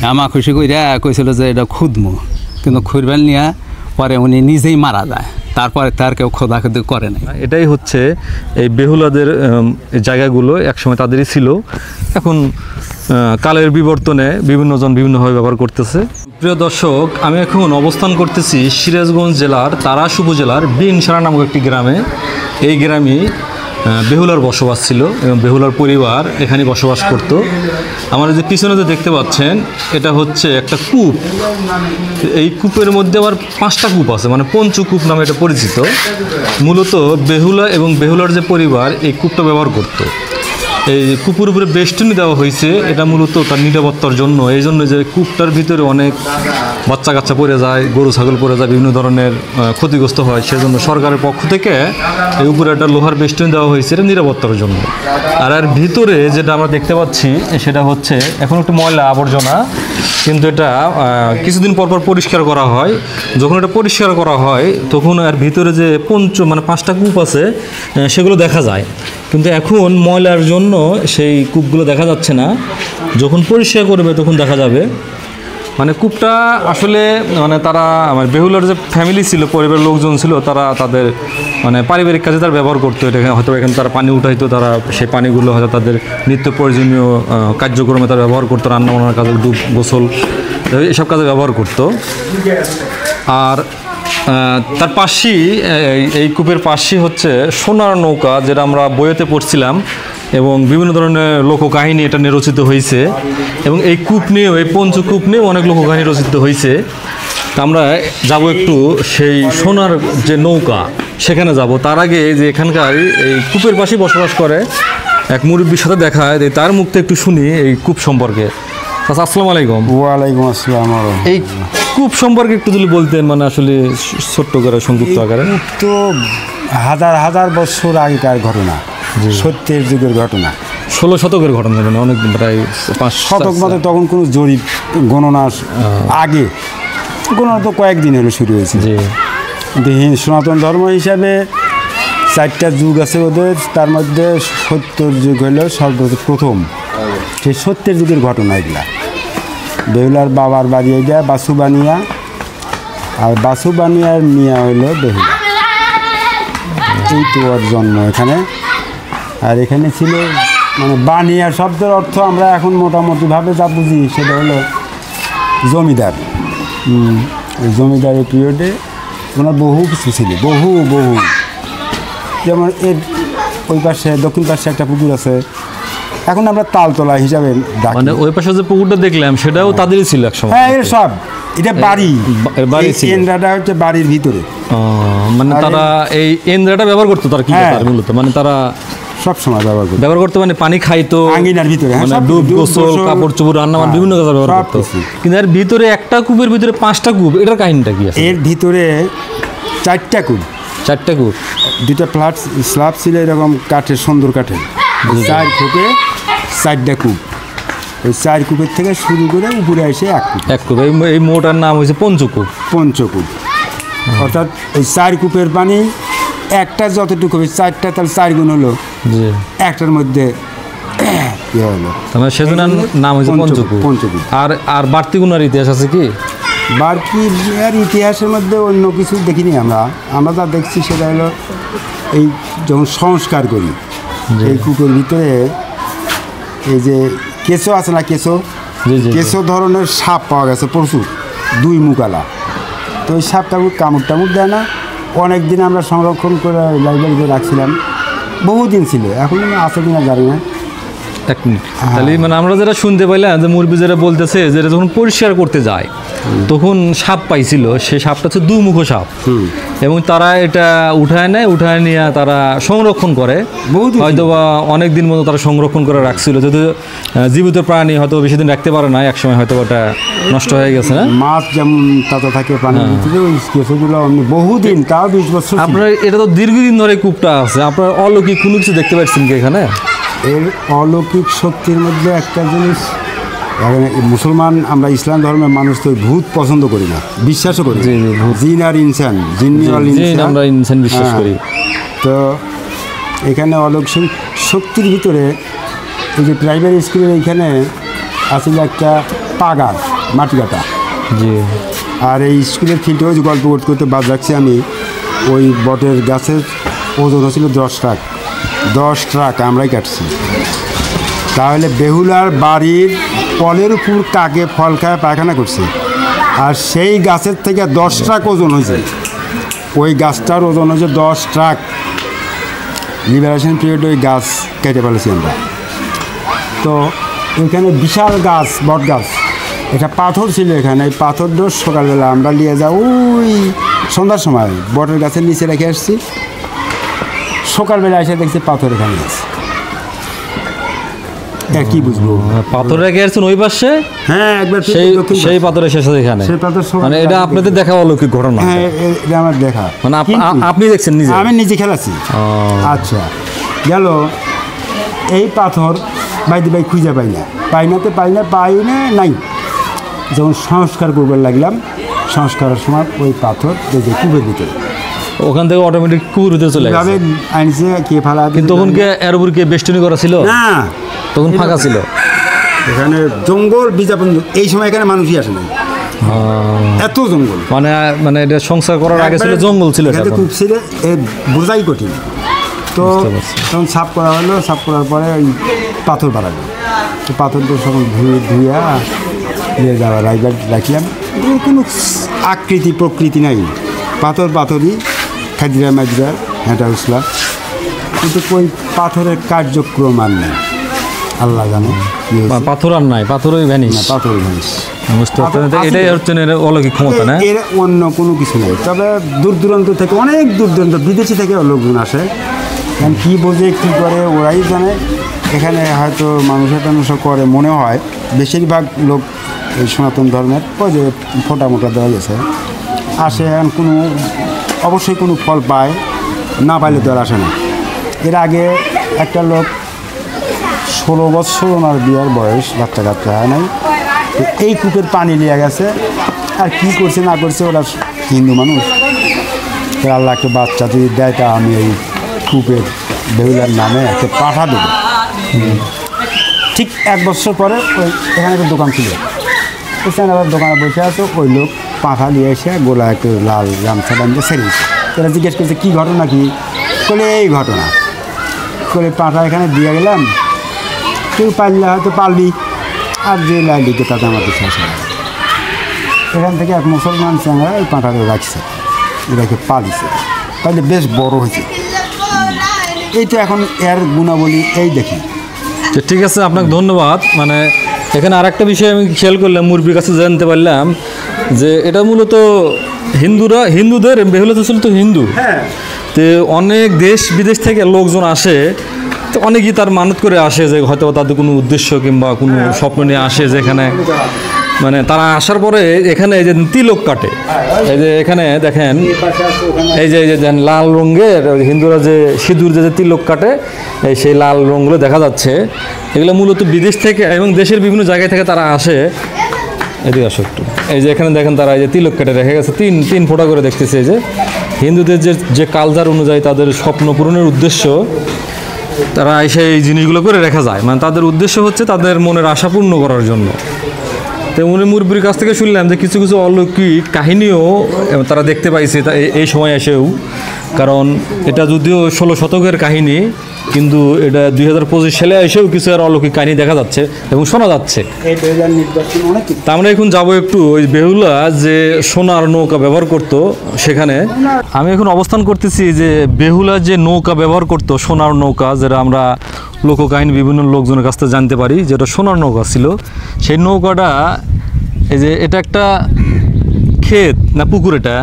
আমা খুশি কইরা কইছিল যে এটা খুদমু, কিন্তু খুরবেল নিয়ে পরে উনি নিজেই মারা যায়, তারপরে তার কেউ খোদাখুদি করে নাই। এটাই হচ্ছে এই বেহুলাদের জায়গাগুলো একসময় তাদেরই ছিল, এখন কালের বিবর্তনে বিভিন্নজন বিভিন্নভাবে ব্যবহার করতেছে। প্রিয় দর্শক, আমি এখন অবস্থান করতেছি সিরাজগঞ্জ জেলার তারাস উপজেলার বিনসারা নামক একটি গ্রামে। এই গ্রামে বেহুলার বসবাস ছিল এবং বেহুলার পরিবার এখানে বসবাস করত। আমার যে পিছনে যে দেখতে পাচ্ছেন এটা হচ্ছে একটা কূপ। এই কূপের মধ্যে আবার 5টা কূপ আছে, মানে পঞ্চকূপ নামে এটা পরিচিত। মূলত বেহুলা এবং বেহুলার যে পরিবার এই কূপটা ব্যবহার করত। এই কূপের উপরে বেষ্টনী দেওয়া হয়েছে, এটা মূলত তার নিরাপত্তার জন্য। এই জন্য যে কূপটার ভিতরে অনেক বাচ্চা কাচ্চা পড়ে যায়, গরু ছাগল পড়ে যায়, বিভিন্ন ধরনের ক্ষতিগ্রস্ত হয়, সেজন্য সরকারের পক্ষ থেকে এই উপরে একটা লোহার বেষ্টনী দেওয়া হয়েছে, এটা নিরাপত্তার জন্য। আর এর ভিতরে যেটা আমরা দেখতে পাচ্ছি সেটা হচ্ছে এখন একটু ময়লা আবর্জনা, কিন্তু এটা কিছুদিন পর পর পরিষ্কার করা হয়। যখন এটা পরিষ্কার করা হয় তখন এর ভিতরে যে মানে 5টা কূপ আছে সেগুলো দেখা যায়, কিন্তু এখন ময়লার জন্য সেই কূপগুলো দেখা যাচ্ছে না। যখন পরিষ্কার করবে তখন দেখা যাবে। মানে কূপটা আসলে মানে তারা আমার বেহুলার যে ফ্যামিলি ছিল, পরিবারের লোকজন ছিল, তারা তাদের মানে পারিবারিক কাজে তারা ব্যবহার করতো। এটা হয়তো এখানে তারা পানি উঠাইতো, তারা সেই পানিগুলো হয়তো তাদের নিত্য প্রয়োজনীয় কার্যক্রমে তারা ব্যবহার করতো, রান্না বান্নার কাজে, ডুব গোসল এসব কাজে ব্যবহার করতো। আর তার পাশেই এই কূপের পাশেই হচ্ছে সোনার নৌকা, যেটা আমরা বইয়েতে পড়ছিলাম, এবং বিভিন্ন ধরনের লোককাহিনী এটা নিয়ে রচিত হয়েছে। এবং এই কূপ নিয়েও, এই পঞ্চকূপ নিয়েও অনেক লোককাহিনী রচিত হয়েছে। তা আমরা যাব একটু সেই সোনার যে নৌকা সেখানে যাব। তার আগে যে এখানকার এই কূপের পাশেই বসবাস করে এক মুরব্বীর সাথে দেখা হয়, তার মুখ থেকে একটু শুনি এই কূপ সম্পর্কে। আচ্ছা, আসসালামু আলাইকুম। ওয়ালাইকুম আসসালাম। এই কূপ সম্পর্কে একটু যদি বলতেন, মানে আসলে ছোট্ট করে সংক্ষিপ্ত আকারে। তো হাজার হাজার বছর আগেকার ঘটনা, সত্যের যুগের ঘটনা, 16 শতকের ঘটনা, মানে অনেক প্রায় 5 শতক মতো। তখন কোনো জরিপ গণনা আগে, গণনা তো কয়েকদিন হলো শুরু হয়েছে। কিন্তু সনাতন ধর্ম হিসাবে 4টা যুগ আছে ওদের, তার মধ্যে সত্যের যুগ হলো সর্বপ্রথম। সেই সত্যের যুগের ঘটনা এগুলা। বেহুলার বাবার বাড়ি এটা বাসুবানিয়া, আর বাসুবানিয়ার মিয়া হইল বেহুলা। এই তো ওর জন্ম এখানে। আর এখানে ছিল মানে বানিয়া শব্দের অর্থ আমরা এখন মোটামুটিভাবে যা বুঝি সেটা হলো জমিদার। জমিদারের পিরিয়ডে ওনার বহু কিছু ছিল, বহু যেমন এর ওই পাশে দক্ষিণ পাশে একটা পুকুর আছে, এখন আমরা তালতলা হিসাবে ডাকি। মানে ওই পাশে যে পুকুরটা দেখলাম সেটাও তাদেরই ছিল একসময়। হ্যাঁ, এর সব এটা বাড়ি কেন্দ্রটা হচ্ছে বাড়ির ভিতরে। মানে তারা এই এন্দ্রাটা ব্যবহার করতো তার কি মূলত, মানে তারা সব সময় ব্যবহার করতো, মানে পানি খাইতো আঙ্গিনার ভিতরে, মানে ডুব গোসল, কাপড় চোপড়, রান্না বান্না বিভিন্ন কাজে ব্যবহার করতো। কিন্তু এর ভিতরে একটা কূপের ভিতরে 5টা কূপ, এটার কাহিনীটা কি আছে? এর ভিতরে 4টা কূপ, 4টা কূপ, 2টা ফ্ল্যাট স্ল্যাব ছিল এরকম কাঠের, সুন্দর কাঠের। 4 কূপে 4টা কূপ। ওই 4 কূপের থেকে শুরু করে উপরে এসে এক কূপ। এই মোটার নাম হয়েছে পঞ্চকূপ। অর্থাৎ ওই 4 কূপের পানি একটা যতটুকু হবে 4টা, তাহলে 4 গুণ হলো, একটার মধ্যে হলো, সেজন্য নাম হয়েছে পঞ্চকূপ। আর বাড়তি গুণার ইতিহাস আছে কি? বাড়তি আর ইতিহাসের মধ্যে অন্য কিছু দেখিনি আমরা যা দেখছি সেটা হলো এই যখন সংস্কার করি এই কূপের ভিতরে এই যে কেঁচো আছে না, কেঁচো ধরনের সাপ পাওয়া গেছে প্রচুর, 2 মুখালা। তো ওই সাপটা কামড় টামড় দেয় না। অনেক দিন আমরা সংরক্ষণ করে লাইব্রেরিতে রাখছিলাম, বহুদিন ছিল, এখন আছে কিনা জানি না। এক মিনিট, তাহলে মানে আমরা যারা শুনতে পাইলাম যে মুরব্বী যারা বলতেছে যে যখন পরিষ্কার করতে যায় তখন সাপ পাইছিল, সেই সাপটা হচ্ছে 2 মুখো সাপ, এবং তারা এটা উঠায় নিয়ে তারা সংরক্ষণ করে, হয়তো বা অনেক দিন মতো তারা সংরক্ষণ করে রাখছিল। যদি জীবিত প্রাণী হয়তো বেশি দিন রাখতে পারে না, একসময় হয়তো ওটা নষ্ট হয়ে গেছে। মাছ যেমন তাতে থাকে পানির ভিতরে, ওই কেঁচোগুলো বহুদিন, তাও 20 বছর। আপনার এটা তো দীর্ঘদিন ধরে কূপটা আছে, আপনার অলৌকিক কোনো কিছু দেখতে পাচ্ছেন কি এখানে? এর অলৌকিক শক্তির মধ্যে একটা জিনিস, মুসলমান আমরা ইসলাম ধর্মের মানুষ তো ভূত পছন্দ করি না, বিশ্বাসও করি। জিন আর ইনসান, আমরা ইনসান বিশ্বাস করি। তো এখানে অলৌকিক শক্তির ভিতরে এই যে প্রাইমারি স্কুলের এইখানে আসলে একটা পাগার মাটি কাটা। জি। আর এই স্কুলের ফিল্ডে ওই যে গল্প করতে করতে বাদ রাখছি আমি, ওই বটের গাছের ওজন হচ্ছিল 10 ট্রাক আমরাই কাটছি। তাহলে বেহুলার বাড়ির ফলের উপর কাকে ফল খায় পায়খানা করছে, আর সেই গাছের থেকে 10 ট্রাক ওজন হয়েছে। ওই গাছটার ওজন হয়েছে 10 ট্রাক। লিবারেশন পিরিয়ডে ওই গাছ কেটে ফেলেছি আমরা। তো এখানে বিশাল গাছ, বট গাছ, এটা পাথর ছিল এখানে। এই পাথরটা সকালবেলা আমরা নিয়ে যাই ওই সন্ধ্যার সময় বটের গাছের নিচে রেখে আসছি। সকালবেলা এসে দেখছি পাথর এখানে আছে। কি বুঝবো, পাথর রেখে আসছেন ওই পাশে? হ্যাঁ, একবার সেই পাথরের শেষে এখানে। সেই পাথর মানে এটা আপনাদের দেখা অলৌকিক ঘটনা? হ্যাঁ, এটা আমার দেখা। মানে আপনি দেখছেন নিজে? আমি নিজে খেলাছি। আচ্ছা, গেল এই পাথর বাইদি ভাই খুঁজে পাই না নাই। যখন সংস্কার করবার লাগলাম, সংস্কারের সময় ওই পাথর দেখে কূপের ভিতরে, ওখান থেকে অটোমেটিক কুকুর ভিতরে চলে গেছে। আনছে কে ফালা। কিন্তু তখন কি এর উপর কি বেষ্টনী করা ছিল? না, তখন ফাঁকা ছিল। এখানে জঙ্গল বিজাপন। এই সময় এখানে মানুষই আসে না, এত জঙ্গল। মানে এটা সংসার করার আগে ছিল জঙ্গল ছিল। কূপ ছিল, বোঝাই কঠিন। তো তখন সাফ করা হলো, সাফ করার পরে ওই পাথর বাড়ালো। তো পাথরটা সব ধুইয়া নিয়ে যাওয়া রাইবার রাখলাম। কোনো আকৃতি প্রকৃতি নাই, পাথরই খাদিরা মাদিরা হেঁটা উঠলাম। কিন্তু ওই পাথরের কার্যক্রম আর নেই, আল্লাহ জানে। পাথর আর নাই, পাথরই ভ্যানিশ। পাথরই ভ্যানিশ। এটাই হচ্ছে অলৌকিক ক্ষমতা না? এর অন্য কোনো কিছু নেই। তবে দূর দূরান্ত থেকে, অনেক দূর দূরান্ত, বিদেশি থেকে লোকজন আসে। কারণ কী বোঝে কী করে ওরাই জানে। এখানে হয়তো মানুষের করে মনে হয় বেশিরভাগ লোক এই সনাতন ধর্মের ওই যে ফোটা মোটা দেওয়া গেছে আসে। এখন কোনো অবশ্যই কোনো ফল পায়, না পাইলে তো আর আসে না। এর আগে একটা লোক 16 বছর ওনার বিয়ার বয়স, বাচ্চা কাচ্চা হয় নাই। তো এই কূপের পানি নিয়ে গেছে। আর কী করছে না করছে, ওরা হিন্দু মানুষ। আল্লাহ একটা বাচ্চা যদি দেয়, তা আমি এই কূপের বেহুলার নামে একটা পাঠা দেবো। ঠিক 1 বছর পরে ওই এখানে একটা দোকান ছিল, ওখানে আবার দোকানে বসে আছে। ওই লোক পাখা নিয়ে এসে গোলা একটু লাল গামছা বাঁধতে ছেড়ে দিচ্ছে। তারা জিজ্ঞেস করছে কী ঘটনা, কি বলে এই ঘটনা। করে পাঠা এখানে দিয়ে গেলাম, কেউ পারলে হয়তো পারবি, আর যে লাই দিকে তাতে আমাদের শেষ হয়। এখান থেকে এক মুসলমান চ্যাংরা ওই পাঁঠাটা রাখছে, এটাকে পালিছে, তাহলে বেশ বড় হয়েছে। এইটা এখন এর গুণাবলী এই দেখি। ঠিক আছে, আপনাকে ধন্যবাদ। মানে এখানে আর একটা বিষয় আমি খেয়াল করলাম, মুরব্বির কাছে জানতে পারলাম যে এটা মূলত হিন্দুদের বেহুলা তো ছিল তো হিন্দু। তো অনেক দেশ বিদেশ থেকে লোকজন আসে, তো অনেকেই তার মানত করে আসে যে হয়তো তাদের কোনো উদ্দেশ্য কিংবা কোনো স্বপ্ন নিয়ে আসে, যেখানে মানে তারা আসার পরে এখানে এই যে তিলক কাটে। এই যে এখানে দেখেন, এই যে লাল রঙের হিন্দুরা যে সিঁদুর যে তিলক কাটে, সেই লাল রঙগুলো দেখা যাচ্ছে। এগুলো মূলত বিদেশ থেকে এবং দেশের বিভিন্ন জায়গায় থেকে তারা আসে। এদিকে আসো একটু। এই যে এখানে দেখেন তারা এই যে তিলক কেটে রেখে গেছে, তিন ফোঁটা করে দেখতেছে। এই যে হিন্দুদের যে কালচার অনুযায়ী তাদের স্বপ্ন পূরণের উদ্দেশ্য, তারা সেই জিনিসগুলো করে রেখা যায়। মানে তাদের উদ্দেশ্য হচ্ছে তাদের মনের আশা পূর্ণ করার জন্য। তো উনি মুরব্বির কাছ থেকে শুনলাম যে কিছু কিছু অলৌকিক কাহিনীও তারা দেখতে পাইছে এই সময় এসেও। কারণ এটা যদিও 16 শতকের কাহিনী, কিন্তু এটা 2025 সালে এসেও কিছু আর অলৌকিক কাহিনী দেখা যাচ্ছে এবং শোনা যাচ্ছে। তা আমরা এখন যাবো একটু ওই বেহুলা যে সোনার নৌকা ব্যবহার করত সেখানে। আমি এখন অবস্থান করতেছি যে বেহুলা যে নৌকা ব্যবহার করত, সোনার নৌকা, যেটা আমরা লোককাহিনী বিভিন্ন লোকজনের কাছ থেকে জানতে পারি যেটা সোনার নৌকা ছিল। সেই নৌকাটা এই যে এটা একটা ক্ষেত না পুকুর, এটা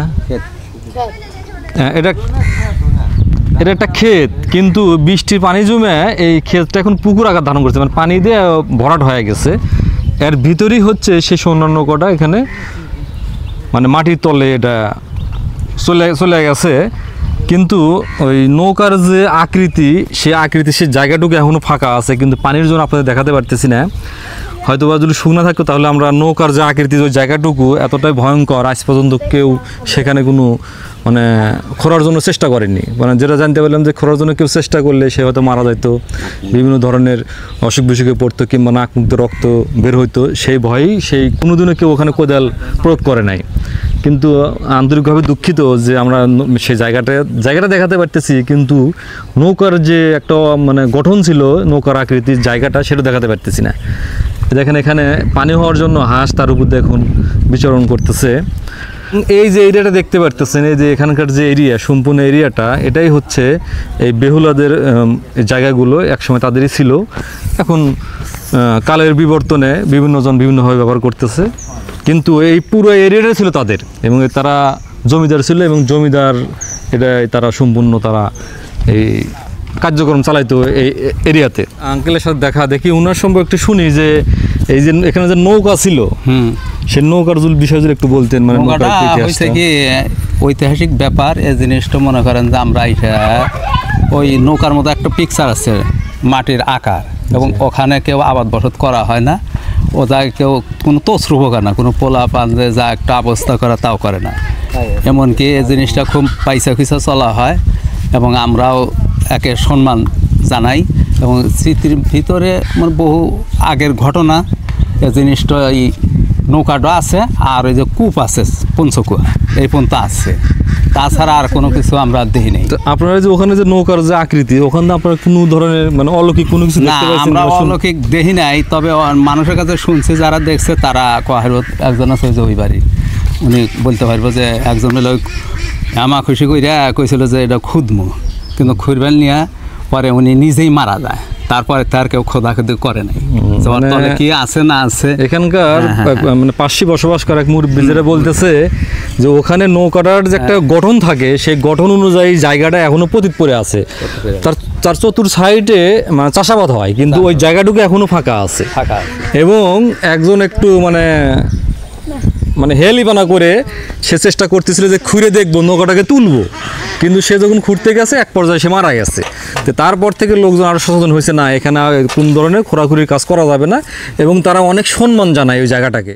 একটা ক্ষেত, কিন্তু বৃষ্টির পানি জমে এই ক্ষেতটা এখন পুকুর আকার ধারণ করছে, মানে পানি দিয়ে ভরাট হয়ে গেছে। এর ভিতরেই হচ্ছে সেই সোনার নৌকাটা, এখানে মানে মাটির তলে এটা চলে গেছে। কিন্তু ওই নৌকার যে আকৃতি, সেই জায়গাটুকু এখনও ফাঁকা আছে, কিন্তু পানির জন্য আপনাদের দেখাতে পারতেছি না। হয়তো বা যদি শুকনো থাকতো তাহলে আমরা নৌকার যে আকৃতি, ওই জায়গাটুকু এতটাই ভয়ঙ্কর, আজ পর্যন্ত কেউ সেখানে কোনো মানে খোঁড়ার জন্য চেষ্টা করেনি। মানে যেটা জানতে পারলাম যে খোঁড়ার জন্য কেউ চেষ্টা করলে সে হয়তো মারা যেত, বিভিন্ন ধরনের অসুখ বিসুখে পড়তো কিংবা নাক মুখ দিয়ে রক্ত বের হইতো, সেই ভয়েই সেই কোনোদিনও কেউ ওখানে কোদাল প্রয়োগ করে নাই। কিন্তু আন্তরিকভাবে দুঃখিত যে আমরা সেই জায়গাটা দেখাতে পারতেছি, কিন্তু নৌকার যে একটা মানে গঠন ছিল, নৌকার আকৃতির জায়গাটা, সেটা দেখাতে পারতেছি না। দেখেন এখানে পানি হওয়ার জন্য হাঁস তার উপর দেখুন বিচরণ করতেছে। এই যে এরিয়াটা দেখতে পারতেছেন, এই যে এখানকার যে এরিয়া, সম্পূর্ণ এরিয়াটা, এটাই হচ্ছে এই বেহুলাদের জায়গাগুলো একসময় তাদেরই ছিল। এখন কালের বিবর্তনে বিভিন্নজন বিভিন্নভাবে ব্যবহার করতেছে, কিন্তু এই পুরো এরিয়াটা ছিল তাদের, এবং তারা জমিদার ছিল, এবং জমিদার তারা সম্পূর্ণ তারা এই কার্যক্রম চালাইতো এই এরিয়াতে। আঙ্কেলের সাথে দেখা দেখি ওনার সম্পর্কে একটু শুনি যে এই যে এখানে যে নৌকা ছিল, সেই নৌকার বিষয় যদি একটু বলতেন। মানে হয়েছে কি ঐতিহাসিক ব্যাপার, এই জিনিসটা মনে করেন যে আমরা ওই নৌকার মতো একটা পিকচার আছে মাটির আকার, এবং ওখানে কেউ আবাদ বসত করা হয় না, ও জায়গায় কেউ কোনো তছরূপ করে না, কোনো পোলা পান যে যা একটা অবস্থা করা তাও করে না। এমনকি এই জিনিসটা খুব পয়সা খুঁজে চলা হয়, এবং আমরাও একে সম্মান জানাই, এবং স্মৃতির ভিতরে মানে বহু আগের ঘটনা এই জিনিসটা, এই নৌকাটা আছে, আর ওই যে কূপ আছে পঞ্চকুয়া, এই পর্যন্ত আছে, তাছাড়া আর কোনো কিছু আমরা দেখি নেই। আপনারা যে ওখানে যে নৌকার যে আকৃতি, ওখানে আপনারা কোনো ধরনের মানে অলৌকিক কোনো কিছু দেখতে পাচ্ছেন? আমরা অলৌকিক দেখি নাই, তবে মানুষের কাছে শুনছি, যারা দেখছে তারা একজন আছে যে ওই বাড়ি, উনি বলতে পারবো যে একজন হলো আমা খুশি কইরা কইছিল যে এটা খুদমু, কিন্তু খুরবেল নিয়ে পরে উনি নিজেই মারা যায়, তারপরে তার কেউ খোদাখুদি করে নাই কি আছে না আছে। এখানকার মানে পার্শ্বী বসবাস করা এক মুরব্বী যেটা বলতেছে যে ওখানে নৌকাটার যে একটা গঠন থাকে, সেই গঠন অনুযায়ী জায়গাটা এখনো পতিত পড়ে আছে, তার চতুর সাইডে মানে চাষাবাদ হয়, কিন্তু ওই জায়গাটুকু এখনো ফাঁকা আছে। এবং একজন একটু মানে হেলিপানা করে সে চেষ্টা করতেছিল যে খুঁড়ে দেখবো, নৌকাটাকে তুলবো, কিন্তু সে যখন খুঁড়তে গেছে এক পর্যায়ে সে মারা গেছে। তো তারপর থেকে লোকজন আরও সচেতন হয়েছে, না এখানে কোন ধরনের খোঁড়াখুড়ির কাজ করা যাবে না, এবং তারা অনেক সম্মান জানায় ওই জায়গাটাকে।